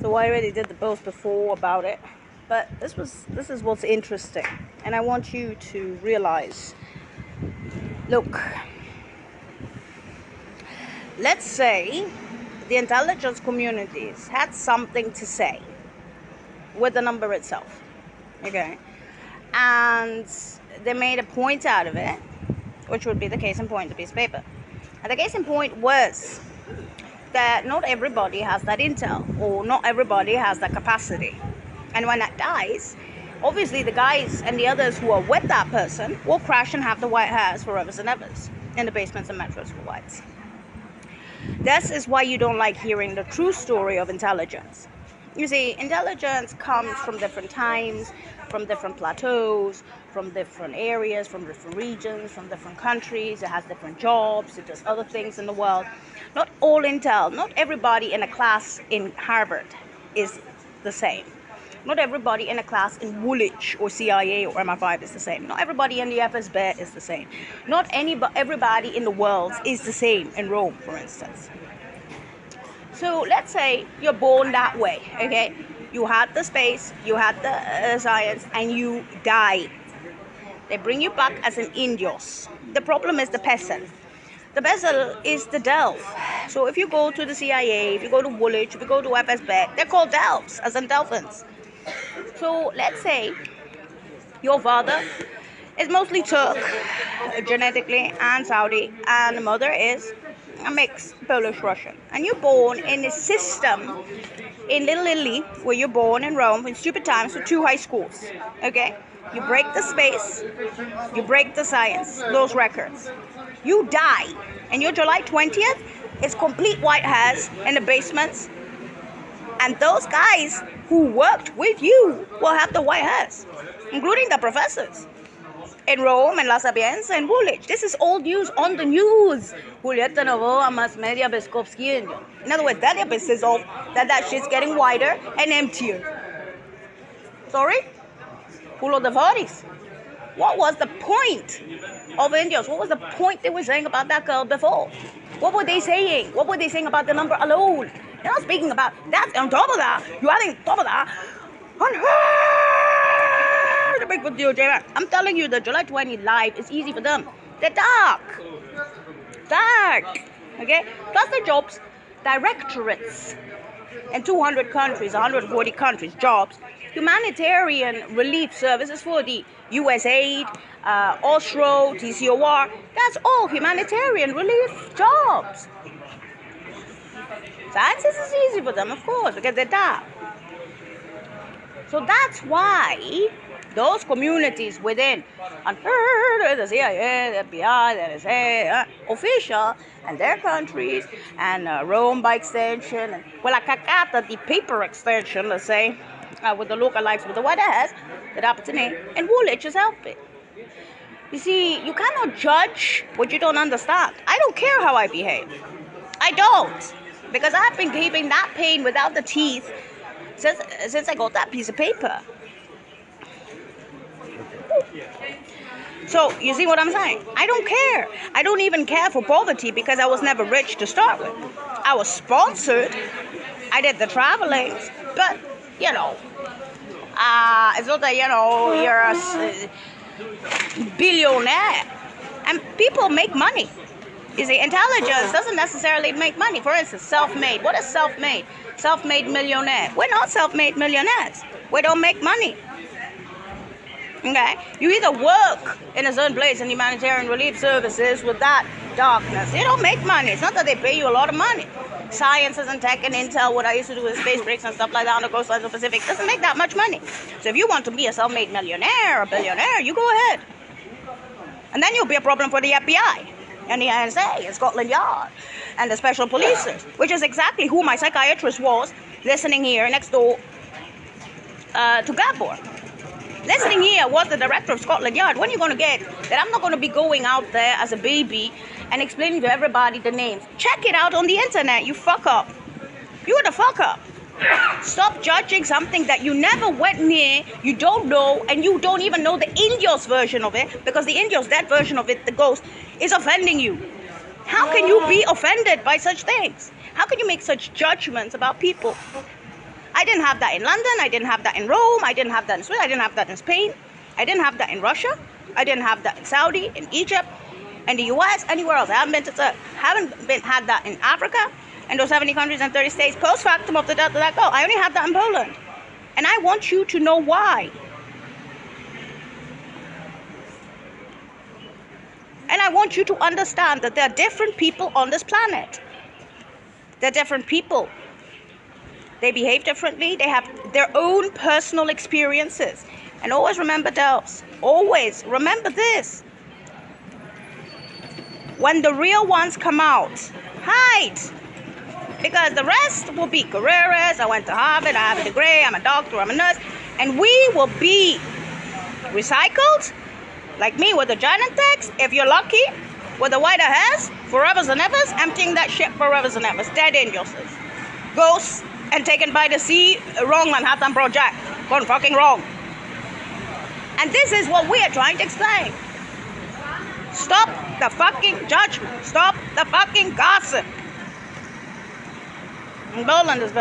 So I already did the post before about it, but this is what's interesting, and I want you to realize. Look, let's say the intelligence communities had something to say with the number itself, okay, and they made a point out of it, which would be the case in point, the piece of paper. And the case in point was that not everybody has that intel, or not everybody has that capacity. And when that dies, obviously the guys and the others who are with that person will crash and have the white hairs forever and ever in the basements and metros for whites. This is why you don't like hearing the true story of intelligence. You see, intelligence comes from different times, from different plateaus, from different areas, from different regions, from different countries. It has different jobs. It does other things in the world. Not all intel, not everybody in a class in Harvard is the same. Not everybody in a class in Woolwich or CIA or MI5 is the same. Not everybody in the FSB is the same. Not everybody in the world is the same in Rome, for instance. So let's say you're born that way, okay? You had the space, you had the science, and you die. They bring you back as an Indios. The problem is the peasant. The vessel is the Delph. So if you go to the CIA, if you go to Woolwich, if you go to FSB, they're called Delphs, as in dolphins. So let's say your father is mostly Turk, genetically, and Saudi, and the mother is a mix, Polish-Russian. And you're born in a system in Little Italy, where you're born in Rome in stupid times with 2 high schools, okay? You break the space, you break the science, those records. You die, and your July 20th is complete white hairs in the basements, and those guys who worked with you will have the white hairs, including the professors in Rome and La Sapienza and Woolwich. This is old news on the news. Julieta Novoa, mass media, Beskovsky. In other words, that episode of that shit's getting wider and emptier. Sorry? Pulo de Varis. What was the point of Indios? What was the point they were saying about that girl before? What were they saying? What were they saying about the number alone? They're not speaking about that. On top of that, you're adding on top of that, the big deal. I'm telling you, the July 20 live is easy for them. They're dark. Okay? Plus the jobs, directorates in 200 countries, 140 countries, jobs. Humanitarian relief services for the USAID, OSRO, TCOR. That's all humanitarian relief jobs. Sciences is easy for them, of course, because they're dark. So that's why those communities within the CIA, the FBI, the NSA, official, and their countries, and Rome by extension, and Cacata, the paper extension, let's say, with the lookalikes with the white hairs, that happened to me, and Woolwich is helping. You see, you cannot judge what you don't understand. I don't care how I behave. I don't. Because I've been keeping that pain without the teeth since I got that piece of paper. So, you see what I'm saying? I don't care. I don't even care for poverty because I was never rich to start with. I was sponsored. I did the traveling. But, it's not that, you're a billionaire. And people make money. You see, intelligence doesn't necessarily make money. For instance, self-made. What is self-made? Self-made millionaire. We're not self-made millionaires. We don't make money. Okay? You either work in a certain place in humanitarian relief services with that darkness. They don't make money. It's not that they pay you a lot of money. Sciences and tech and intel, what I used to do with space breaks and stuff like that on the coastlines of the Pacific, doesn't make that much money. So if you want to be a self-made millionaire or billionaire, you go ahead. And then you'll be a problem for the FBI. And the NSA and Scotland Yard and the special police, which is exactly who my psychiatrist was listening here next door to Gabor. Listening here was the director of Scotland Yard. When are you going to get that I'm not going to be going out there as a baby and explaining to everybody the names? Check it out on the internet, you fuck up. You're the fuck up. Stop judging something that you never went near, you don't know, and you don't even know the Indios version of it, because the Indios, that version of it, the ghost, is offending you. How can you be offended by such things? How can you make such judgments about people? I didn't have that in London. I didn't have that in Rome. I didn't have that in Sweden. I didn't have that in Spain. I didn't have that in Russia. I didn't have that in Saudi, in Egypt, in the US, anywhere else. I haven't had that in Africa, in those 70 countries and 30 states post factum of the Delta that go. I only have that in Poland. And I want you to know why. And I want you to understand that there are different people on this planet. They're different people. They behave differently. They have their own personal experiences. And always remember those. Always remember this. When the real ones come out, hide. Because the rest will be careerists. I went to Harvard, I have a degree, I'm a doctor, I'm a nurse. And we will be recycled, like me with the Genentechs, if you're lucky, with the white hairs, forevers and evers, emptying that shit forevers and evers. Dead angels. Ghosts and taken by the sea, wrong Manhattan Project. Gone fucking wrong. And this is what we are trying to explain. Stop the fucking judgment. Stop the fucking gossip. Poland is very